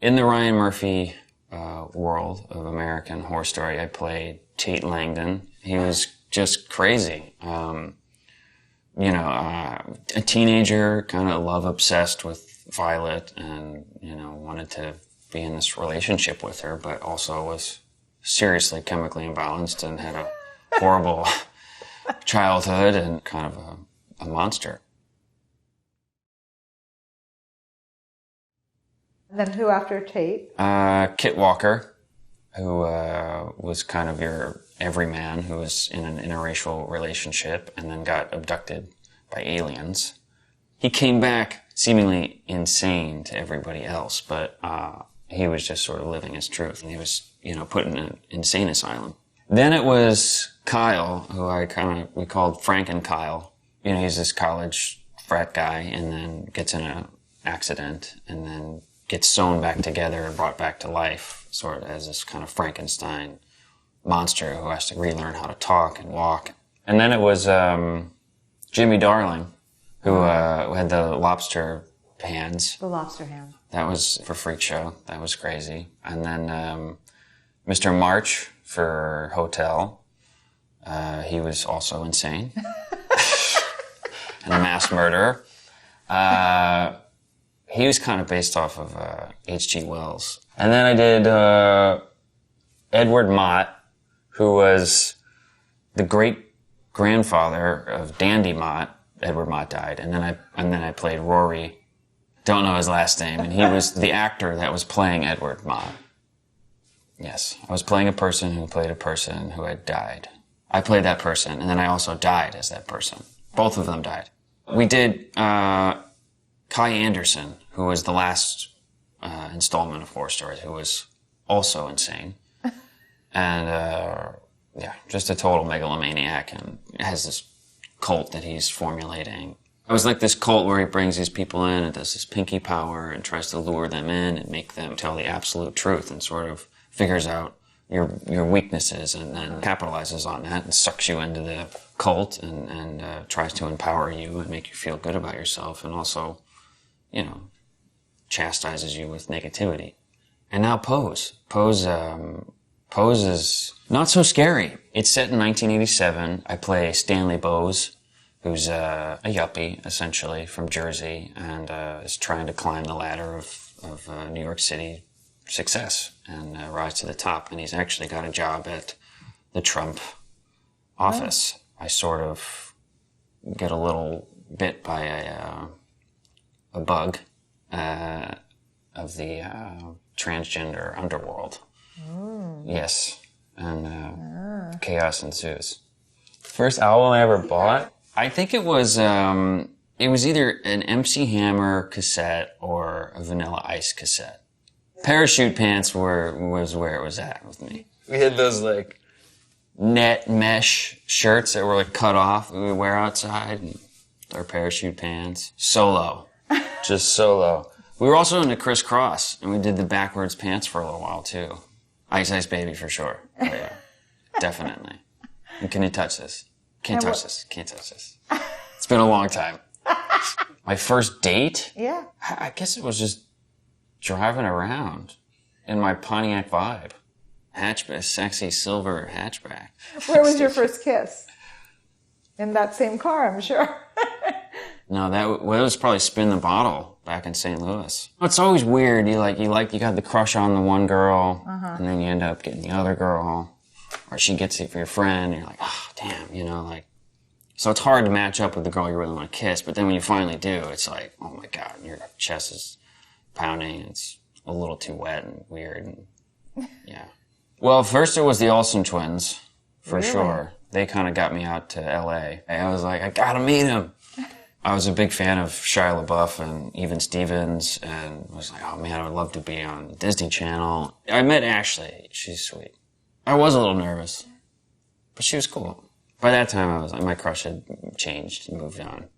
In the Ryan Murphy world of American Horror Story, I played Tate Langdon. He was just crazy. A teenager, kind of love-obsessed with Violet and, wanted to be in this relationship with her, but also was seriously chemically imbalanced and had a horrible childhood and kind of a monster. And then who after Tate? Kit Walker, who was kind of your everyman who was in an interracial relationship and then got abducted by aliens. He came back seemingly insane to everybody else, but he was just sort of living his truth. And he was, put in an insane asylum. Then it was Kyle, who we called Frank and Kyle. He's this college frat guy and then gets in an accident and then gets sewn back together and brought back to life, sort of as this kind of Frankenstein monster who has to relearn how to talk and walk. And then it was Jimmy Darling, who had the lobster hands. The lobster hand. That was for Freak Show. That was crazy. And then Mr. March for Hotel. He was also insane. And a mass murderer. He was kind of based off of H.G. Wells. And then I did Edward Mott, who was the great-grandfather of Dandy Mott. Edward Mott died. And then I played Rory. Don't know his last name. And he was the actor that was playing Edward Mott. Yes. I was playing a person who played a person who had died. I played that person, and then I also died as that person. Both of them died. We did Kai Anderson, who was the last installment of Horror Stories, who was also insane. And, just a total megalomaniac, and has this cult that he's formulating. It was like this cult where he brings these people in and does this pinky power and tries to lure them in and make them tell the absolute truth and sort of figures out your weaknesses and then capitalizes on that and sucks you into the cult and tries to empower you and make you feel good about yourself and also, chastises you with negativity. And now Pose. Pose is not so scary. It's set in 1987. I play Stanley Bowes, who's a yuppie, essentially, from Jersey, and is trying to climb the ladder of New York City success and rise to the top. And he's actually got a job at the Trump office. I sort of get a little bit by a bug of the transgender underworld. Yes. And chaos ensues. First album I ever bought, I think it was either an MC Hammer cassette or a Vanilla Ice cassette. Parachute Pants was where it was at with me. We had those net mesh shirts that were cut off we would wear outside and our parachute pants. Solo. Just solo. We were also into Criss Cross and we did the backwards pants for a little while too. Ice Ice Baby for sure. Oh, yeah. Definitely. And can you touch this? Can't touch this. Can't touch this. It's been a long time. My first date? Yeah. I guess it was just driving around in my Pontiac Vibe. Hatchback, sexy silver hatchback. Where was your first kiss? In that same car, I'm sure. No, it was probably Spin the Bottle back in St. Louis. It's always weird. You got the crush on the one girl, and then you end up getting the other girl, or she gets it for your friend, and you're like, oh, damn, So it's hard to match up with the girl you really want to kiss, but then when you finally do, it's like, oh my God, your chest is pounding, and it's a little too wet and weird, and yeah. Well, first it was the Olsen twins, for sure. They kind of got me out to L.A. I was like, I gotta meet him. I was a big fan of Shia LaBeouf and Even Stevens, and was like, oh man, I would love to be on the Disney Channel. I met Ashley. She's sweet. I was a little nervous, but she was cool. By that time, my crush had changed and moved on.